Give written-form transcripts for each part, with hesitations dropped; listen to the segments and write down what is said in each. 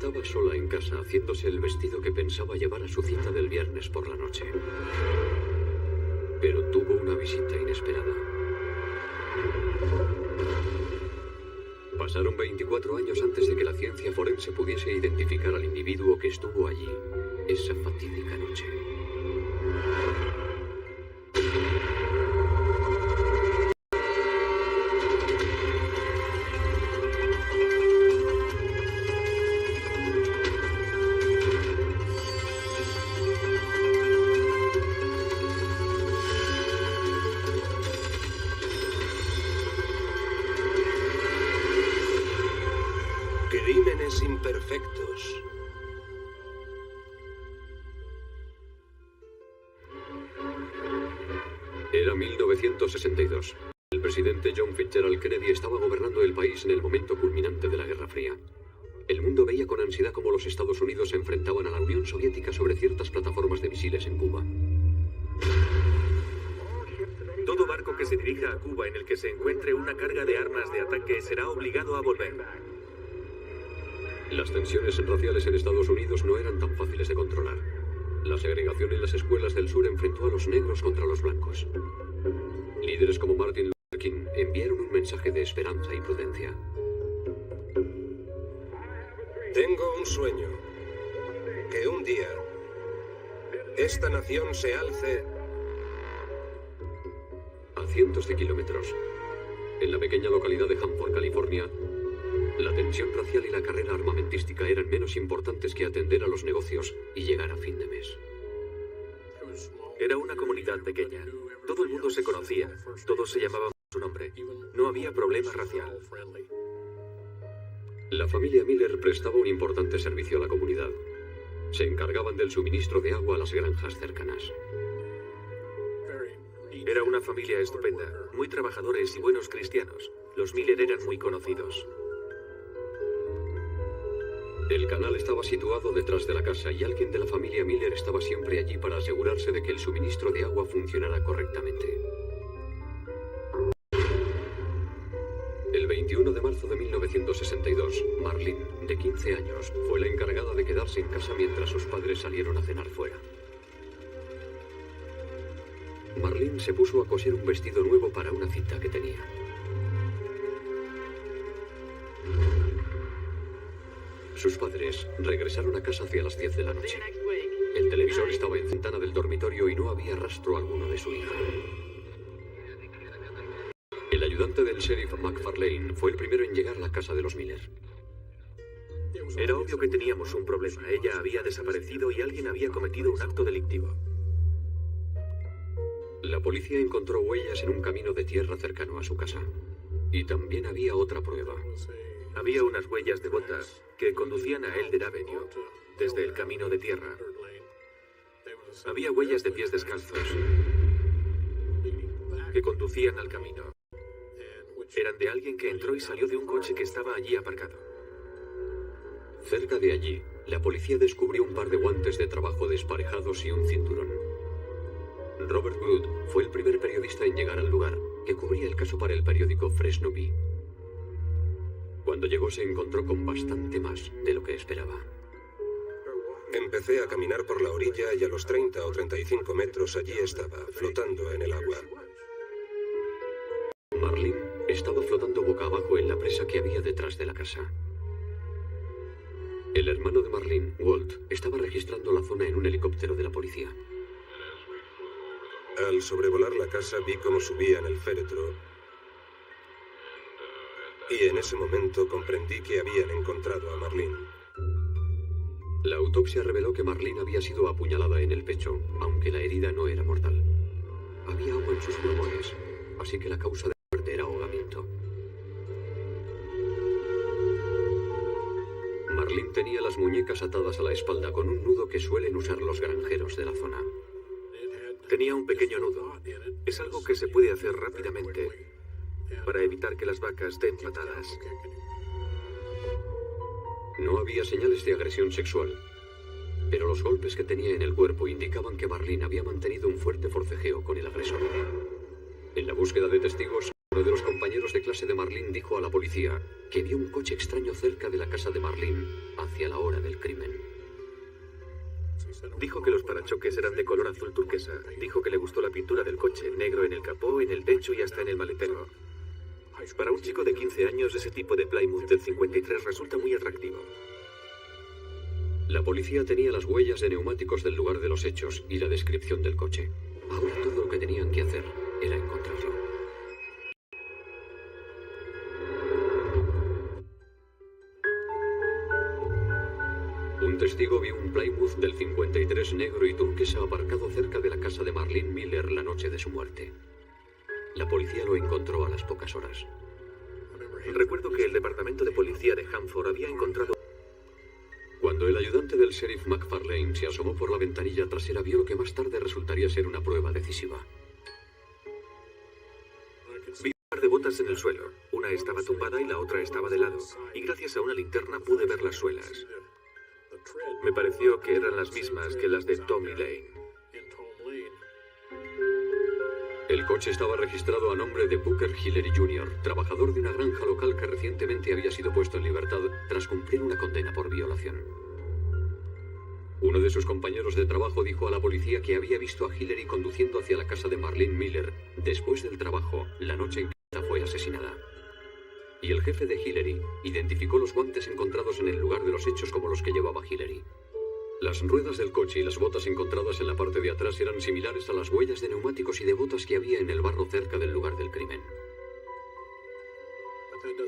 Estaba sola en casa haciéndose el vestido que pensaba llevar a su cita del viernes por la noche. Pero tuvo una visita inesperada. Pasaron 24 años antes de que la ciencia forense pudiese identificar al individuo que estuvo allí esa fatídica noche. Crímenes imperfectos. Era 1962. El presidente John Fitzgerald Kennedy estaba gobernando el país en el momento culminante de la Guerra Fría. El mundo veía con ansiedad cómo los Estados Unidos se enfrentaban a la Unión Soviética sobre ciertas plataformas de misiles en Cuba. Todo barco que se dirija a Cuba en el que se encuentre una carga de armas de ataque será obligado a volver. Las tensiones raciales en Estados Unidos no eran tan fáciles de controlar. La segregación en las escuelas del sur enfrentó a los negros contra los blancos. Líderes como Martin Luther King enviaron un mensaje de esperanza y prudencia. Tengo un sueño. Que un día esta nación se alce A cientos de kilómetros, en la pequeña localidad de Hanford, California, la tensión racial y la carrera armamentística eran menos importantes que atender a los negocios y llegar a fin de mes. Era una comunidad pequeña. Todo el mundo se conocía. Todos se llamaban por su nombre. No había problema racial. La familia Miller prestaba un importante servicio a la comunidad. Se encargaban del suministro de agua a las granjas cercanas. Era una familia estupenda, muy trabajadores y buenos cristianos. Los Miller eran muy conocidos. El canal estaba situado detrás de la casa y alguien de la familia Miller estaba siempre allí para asegurarse de que el suministro de agua funcionara correctamente. El 21 de marzo de 1962, Marlene, de 15 años, fue la encargada de quedarse en casa mientras sus padres salieron a cenar fuera. Marlene se puso a coser un vestido nuevo para una cita que tenía. Sus padres regresaron a casa hacia las 10 de la noche. El televisor estaba en la ventana del dormitorio y no había rastro alguno de su hija. El ayudante del sheriff McFarlane fue el primero en llegar a la casa de los Miller. Era obvio que teníamos un problema. Ella había desaparecido y alguien había cometido un acto delictivo. La policía encontró huellas en un camino de tierra cercano a su casa. Y también había otra prueba. Había unas huellas de botas que conducían a Elder Avenue desde el camino de tierra. Había huellas de pies descalzos que conducían al camino. Eran de alguien que entró y salió de un coche que estaba allí aparcado. Cerca de allí, la policía descubrió un par de guantes de trabajo desparejados y un cinturón. Robert Wood fue el primer periodista en llegar al lugar, que cubría el caso para el periódico Fresno Bee. Cuando llegó se encontró con bastante más de lo que esperaba. Empecé a caminar por la orilla y a los 30 o 35 metros allí estaba, flotando en el agua. Marlene estaba flotando boca abajo en la presa que había detrás de la casa. El hermano de Marlene, Walt, estaba registrando la zona en un helicóptero de la policía. Al sobrevolar la casa vi cómo subían el féretro. Y en ese momento comprendí que habían encontrado a Marlene. La autopsia reveló que Marlene había sido apuñalada en el pecho, aunque la herida no era mortal. Había agua en sus pulmones, así que la causa de la muerte era ahogamiento. Marlene tenía las muñecas atadas a la espalda con un nudo que suelen usar los granjeros de la zona. Tenía un pequeño nudo. Es algo que se puede hacer rápidamente para evitar que las vacas den patadas. No había señales de agresión sexual, pero los golpes que tenía en el cuerpo indicaban que Marlene había mantenido un fuerte forcejeo con el agresor. En la búsqueda de testigos, Uno de los compañeros de clase de Marlene dijo a la policía que vio un coche extraño cerca de la casa de Marlene hacia la hora del crimen. Dijo que los parachoques eran de color azul turquesa. Dijo que le gustó la pintura del coche, negro en el capó, en el techo y hasta en el maletero. Para un chico de 15 años, ese tipo de Plymouth del 53 resulta muy atractivo. La policía tenía las huellas de neumáticos del lugar de los hechos y la descripción del coche. Ahora todo lo que tenían que hacer era encontrarlo. Un testigo vio un Plymouth del 53 negro y turquesa aparcado cerca de la casa de Marlene Miller la noche de su muerte. La policía lo encontró a las pocas horas. Recuerdo que el departamento de policía de Hanford había encontrado... Cuando el ayudante del sheriff McFarlane se asomó por la ventanilla trasera, vio lo que más tarde resultaría ser una prueba decisiva. Vi un par de botas en el suelo. Una estaba tumbada y la otra estaba de lado. Y gracias a una linterna pude ver las suelas. Me pareció que eran las mismas que las de Tommy Lane. El coche estaba registrado a nombre de Booker Hillery Jr., trabajador de una granja local que recientemente había sido puesto en libertad tras cumplir una condena por violación. Uno de sus compañeros de trabajo dijo a la policía que había visto a Hillery conduciendo hacia la casa de Marlene Miller después del trabajo, la noche en que esta fue asesinada. Y el jefe de Hillery identificó los guantes encontrados en el lugar de los hechos como los que llevaba Hillery. Las ruedas del coche y las botas encontradas en la parte de atrás eran similares a las huellas de neumáticos y de botas que había en el barro cerca del lugar del crimen.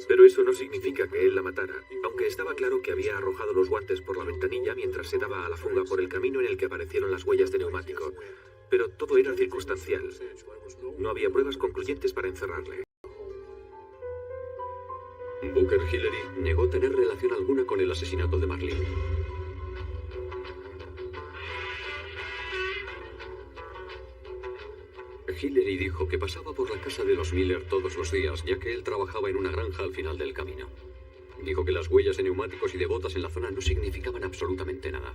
Pero eso no significa que él la matara, aunque estaba claro que había arrojado los guantes por la ventanilla mientras se daba a la fuga por el camino en el que aparecieron las huellas de neumático. Pero todo era circunstancial. No había pruebas concluyentes para encerrarle. Booker Hillery negó tener relación alguna con el asesinato de Marlene. Hillery dijo que pasaba por la casa de los Miller todos los días, ya que él trabajaba en una granja al final del camino. Dijo que las huellas de neumáticos y de botas en la zona no significaban absolutamente nada.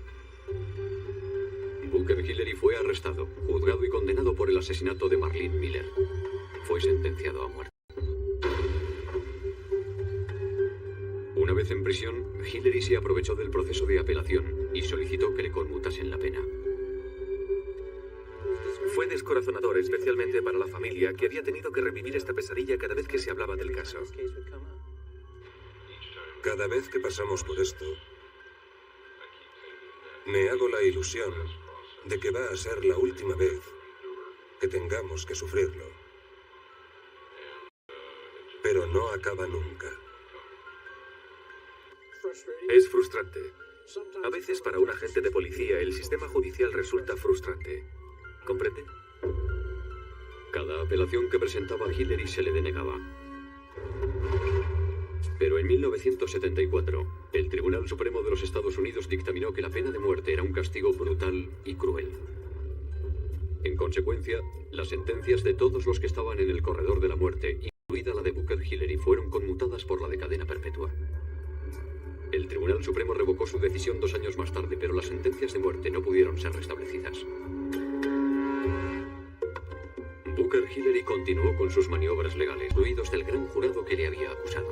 Booker Hillery fue arrestado, juzgado y condenado por el asesinato de Marlene Miller. Fue sentenciado a muerte. Una vez en prisión, Hillery se aprovechó del proceso de apelación y solicitó que le conmutasen la pena. Fue descorazonador, especialmente para la familia, que había tenido que revivir esta pesadilla cada vez que se hablaba del caso. Cada vez que pasamos por esto, me hago la ilusión de que va a ser la última vez que tengamos que sufrirlo. Pero no acaba nunca. Es frustrante. A veces para un agente de policía el sistema judicial resulta frustrante. ¿Comprende? Cada apelación que presentaba Hillery se le denegaba. Pero en 1974, el Tribunal Supremo de los Estados Unidos dictaminó que la pena de muerte era un castigo brutal y cruel. En consecuencia, las sentencias de todos los que estaban en el corredor de la muerte, incluida la de Booker Hillery, fueron conmutadas por la de cadena perpetua. El Tribunal Supremo revocó su decisión 2 años más tarde, pero las sentencias de muerte no pudieron ser restablecidas. Booker Hillery continuó con sus maniobras legales, incluidos del gran jurado que le había acusado.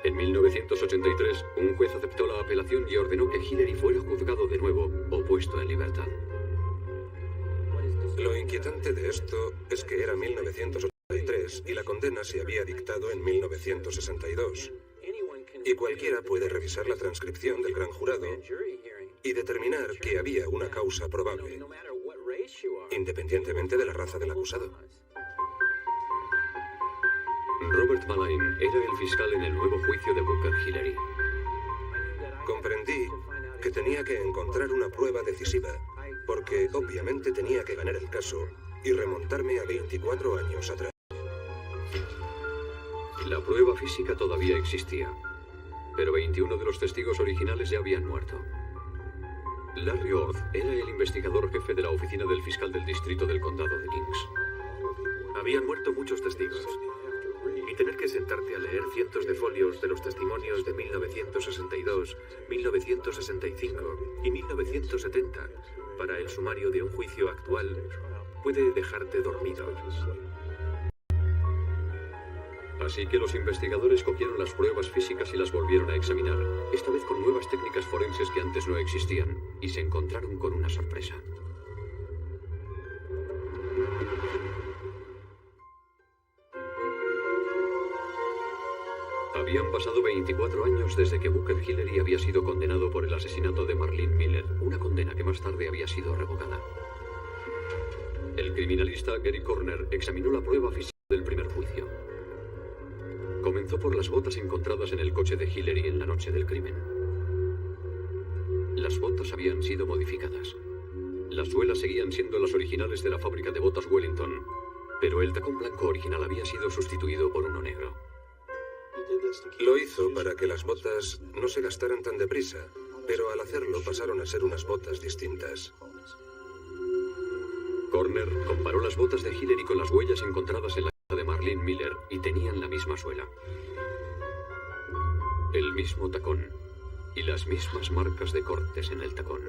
En 1983, un juez aceptó la apelación y ordenó que Hillery fuera juzgado de nuevo o puesto en libertad. Lo inquietante de esto es que era 1983 y la condena se había dictado en 1962. Y cualquiera puede revisar la transcripción del gran jurado y determinar que había una causa probable, independientemente de la raza del acusado. Robert Mallane era el fiscal en el nuevo juicio de Booker Hillery. Comprendí que tenía que encontrar una prueba decisiva, porque obviamente tenía que ganar el caso y remontarme a 24 años atrás. La prueba física todavía existía, pero 21 de los testigos originales ya habían muerto. Larry Orth era el investigador jefe de la oficina del fiscal del distrito del condado de Kings. Habían muerto muchos testigos. Y tener que sentarte a leer cientos de folios de los testimonios de 1962, 1965 y 1970 para el sumario de un juicio actual puede dejarte dormido. Así que los investigadores cogieron las pruebas físicas y las volvieron a examinar, esta vez con nuevas técnicas forenses que antes no existían, y se encontraron con una sorpresa. Habían pasado 24 años desde que Booker Hillery había sido condenado por el asesinato de Marlene Miller, una condena que más tarde había sido revocada. El criminalista Gary Corner examinó la prueba física del primer juicio. Comenzó por las botas encontradas en el coche de Hillery en la noche del crimen. Las botas habían sido modificadas. Las suelas seguían siendo las originales de la fábrica de botas Wellington, pero el tacón blanco original había sido sustituido por uno negro. Lo hizo para que las botas no se gastaran tan deprisa, pero al hacerlo pasaron a ser unas botas distintas. Corner comparó las botas de Hillery con las huellas encontradas en la casa de Marlene Miller y tenían la misma suela, el mismo tacón y las mismas marcas de cortes en el tacón.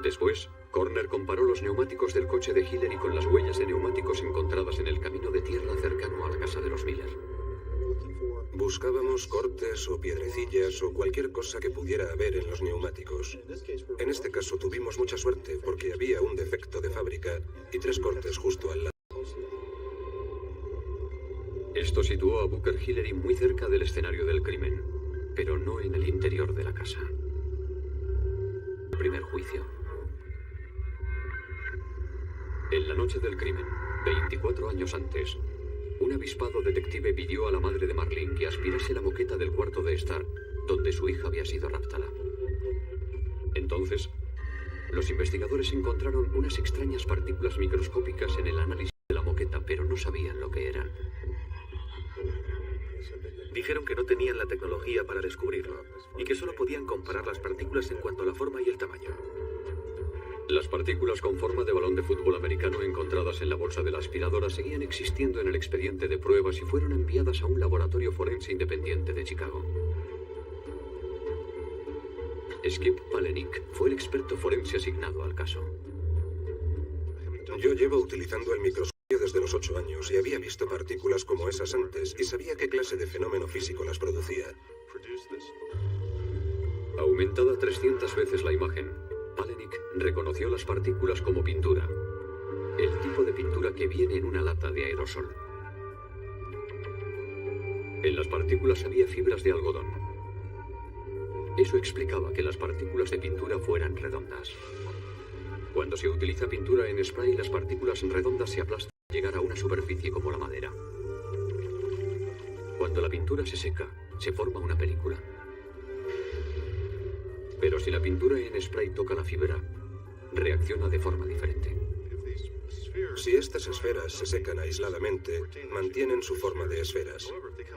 Después, Corner comparó los neumáticos del coche de Hillery con las huellas de neumáticos encontradas en el camino de tierra cercano a la casa de los Miller. Buscábamos cortes o piedrecillas o cualquier cosa que pudiera haber en los neumáticos. En este caso tuvimos mucha suerte porque había un defecto de fábrica y 3 cortes justo al lado. Esto situó a Booker Hillery muy cerca del escenario del crimen, pero no en el interior de la casa. Primer juicio. En la noche del crimen, 24 años antes, un avispado detective pidió a la madre de Marlene que aspirase la moqueta del cuarto de estar, donde su hija había sido raptada. Entonces, los investigadores encontraron unas extrañas partículas microscópicas en el análisis de la moqueta, pero no sabían lo que eran. Dijeron que no tenían la tecnología para descubrirlo y que solo podían comparar las partículas en cuanto a la forma y el tamaño. Las partículas con forma de balón de fútbol americano encontradas en la bolsa de la aspiradora seguían existiendo en el expediente de pruebas y fueron enviadas a un laboratorio forense independiente de Chicago. Skip Palahniuk fue el experto forense asignado al caso. Yo llevo utilizando el microscopio desde los 8 años y había visto partículas como esas antes y sabía qué clase de fenómeno físico las producía. Aumentada 300 veces la imagen, Palahniuk reconoció las partículas como pintura, el tipo de pintura que viene en una lata de aerosol. En las partículas había fibras de algodón. Eso explicaba que las partículas de pintura fueran redondas. Cuando se utiliza pintura en spray, las partículas redondas se aplastan al llegar a una superficie como la madera. Cuando la pintura se seca, se forma una película. Pero si la pintura en spray toca la fibra, reacciona de forma diferente. Si estas esferas se secan aisladamente, mantienen su forma de esferas.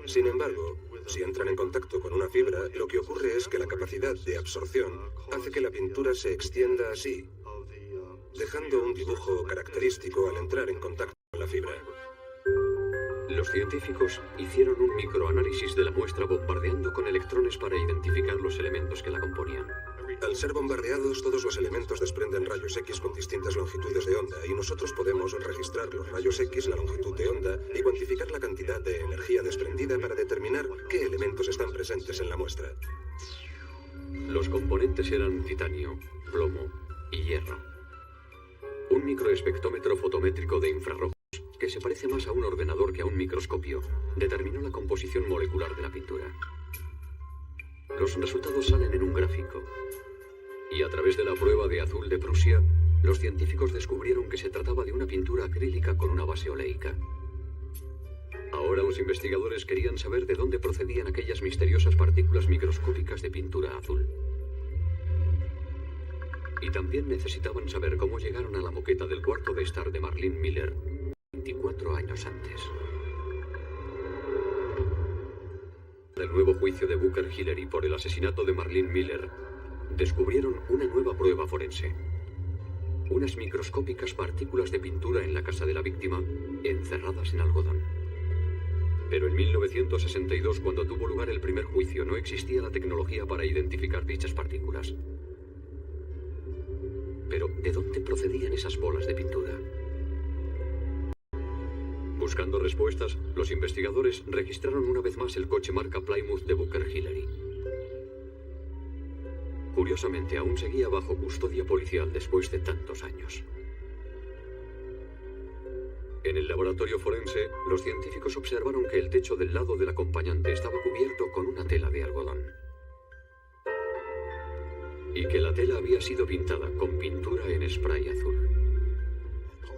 Sin embargo, si entran en contacto con una fibra, lo que ocurre es que la capacidad de absorción hace que la pintura se extienda así, dejando un dibujo característico al entrar en contacto con la fibra. Los científicos hicieron un microanálisis de la muestra bombardeando con electrones para identificar los elementos que la componían. Al ser bombardeados, todos los elementos desprenden rayos X con distintas longitudes de onda y nosotros podemos registrar los rayos X, la longitud de onda y cuantificar la cantidad de energía desprendida para determinar qué elementos están presentes en la muestra. Los componentes eran titanio, plomo y hierro. Un microespectrómetro fotométrico de infrarrojos, que se parece más a un ordenador que a un microscopio, determinó la composición molecular de la pintura. Los resultados salen en un gráfico. Y a través de la prueba de azul de Prusia, los científicos descubrieron que se trataba de una pintura acrílica con una base oleica. Ahora los investigadores querían saber de dónde procedían aquellas misteriosas partículas microscópicas de pintura azul. Y también necesitaban saber cómo llegaron a la moqueta del cuarto de estar de Marlene Miller 24 años antes. En el nuevo juicio de Booker Hillery por el asesinato de Marlene Miller, descubrieron una nueva prueba forense. Unas microscópicas partículas de pintura en la casa de la víctima, encerradas en algodón. Pero en 1962, cuando tuvo lugar el primer juicio, no existía la tecnología para identificar dichas partículas. Pero, ¿de dónde procedían esas bolas de pintura? Buscando respuestas, los investigadores registraron una vez más el coche marca Plymouth de Booker Hillery. Curiosamente, aún seguía bajo custodia policial después de tantos años. En el laboratorio forense, los científicos observaron que el techo del lado del acompañante estaba cubierto con una tela de algodón. Y que la tela había sido pintada con pintura en spray azul.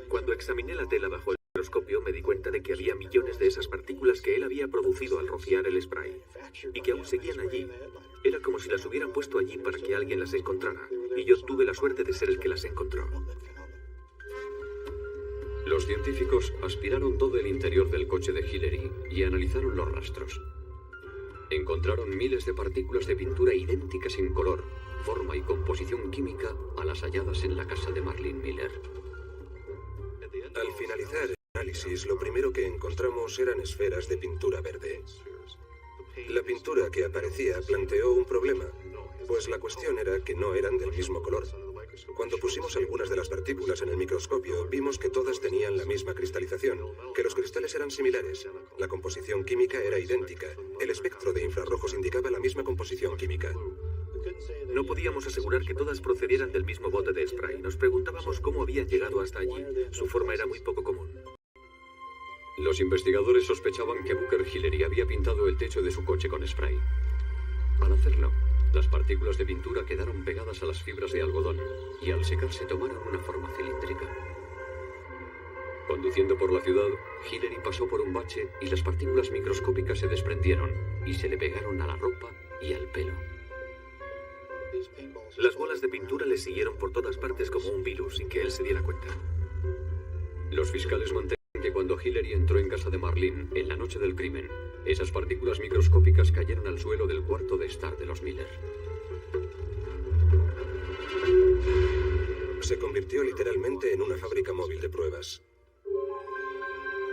Cuando examiné la tela bajo el microscopio, me di cuenta de que había millones de esas partículas que él había producido al rociar el spray, y que aún seguían allí. Era como si las hubieran puesto allí para que alguien las encontrara, y yo tuve la suerte de ser el que las encontró. Los científicos aspiraron todo el interior del coche de Hillery y analizaron los rastros. Encontraron miles de partículas de pintura idénticas en color, forma y composición química a las halladas en la casa de Marlene Miller. Al finalizar el análisis, lo primero que encontramos eran esferas de pintura verde. La pintura que aparecía planteó un problema, pues la cuestión era que no eran del mismo color. Cuando pusimos algunas de las partículas en el microscopio, vimos que todas tenían la misma cristalización, que los cristales eran similares, la composición química era idéntica, el espectro de infrarrojos indicaba la misma composición química. No podíamos asegurar que todas procedieran del mismo bote de spray. Nos preguntábamos cómo habían llegado hasta allí. Su forma era muy poco común. Los investigadores sospechaban que Booker Hillery había pintado el techo de su coche con spray. Al hacerlo, las partículas de pintura quedaron pegadas a las fibras de algodón y al secarse tomaron una forma cilíndrica. Conduciendo por la ciudad, Hillery pasó por un bache y las partículas microscópicas se desprendieron y se le pegaron a la ropa y al pelo. Las bolas de pintura le siguieron por todas partes como un virus sin que él se diera cuenta. Los fiscales mantenían que cuando Hillery entró en casa de Marlene en la noche del crimen, esas partículas microscópicas cayeron al suelo del cuarto de estar de los Miller. Se convirtió literalmente en una fábrica móvil de pruebas.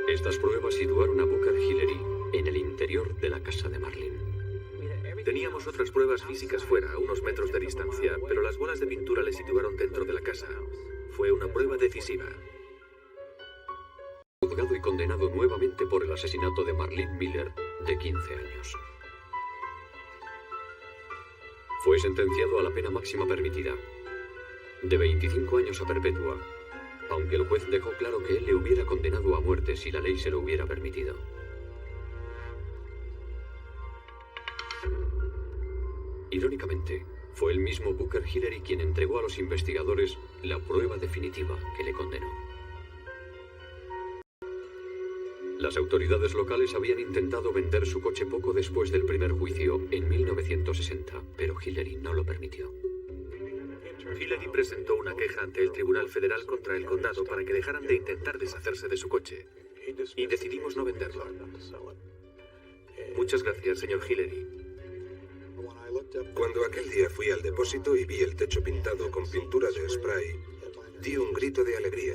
Estas pruebas situaron a Booker Hillery en el interior de la casa de Marlene. Teníamos otras pruebas físicas fuera, a unos metros de distancia, pero las bolas de pintura le situaron dentro de la casa. Fue una prueba decisiva. Juzgado y condenado nuevamente por el asesinato de Marlene Miller, de 15 años. Fue sentenciado a la pena máxima permitida, de 25 años a perpetua, aunque el juez dejó claro que él le hubiera condenado a muerte si la ley se lo hubiera permitido. Irónicamente, fue el mismo Booker Hillery quien entregó a los investigadores la prueba definitiva que le condenó. Las autoridades locales habían intentado vender su coche poco después del primer juicio, en 1960, pero Hillery no lo permitió. Hillery presentó una queja ante el Tribunal Federal contra el condado para que dejaran de intentar deshacerse de su coche, y decidimos no venderlo. Muchas gracias, señor Hillery. Cuando aquel día fui al depósito y vi el techo pintado con pintura de spray, di un grito de alegría.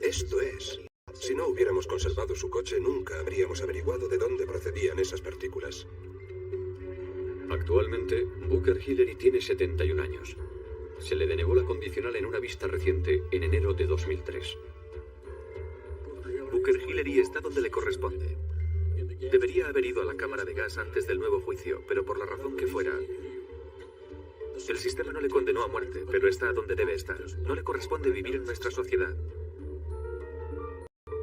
Esto es, si no hubiéramos conservado su coche, nunca habríamos averiguado de dónde procedían esas partículas. Actualmente, Booker Hillery tiene 71 años. Se le denegó la condicional en una vista reciente, en enero de 2003. Booker Hillery está donde le corresponde. Debería haber ido a la cámara de gas antes del nuevo juicio, pero por la razón que fuera, el sistema no le condenó a muerte, pero está donde debe estar. No le corresponde vivir en nuestra sociedad.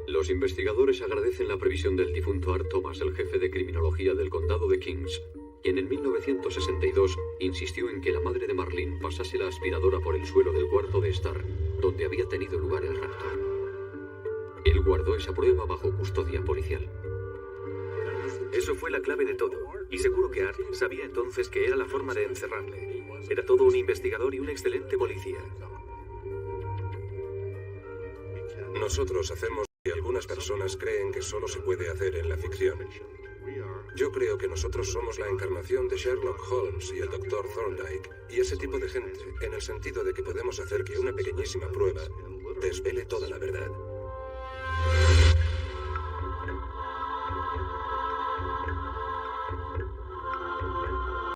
Los investigadores agradecen la previsión del difunto Art Thomas, el jefe de criminología del condado de Kings, quien en 1962 insistió en que la madre de Marlene pasase la aspiradora por el suelo del cuarto de estar, donde había tenido lugar el rapto. Él guardó esa prueba bajo custodia policial. Eso fue la clave de todo, y seguro que Art sabía entonces que era la forma de encerrarle. Era todo un investigador y un excelente policía. Nosotros hacemos lo que algunas personas creen que solo se puede hacer en la ficción. Yo creo que nosotros somos la encarnación de Sherlock Holmes y el Dr. Thorndyke, y ese tipo de gente, en el sentido de que podemos hacer que una pequeñísima prueba desvele toda la verdad.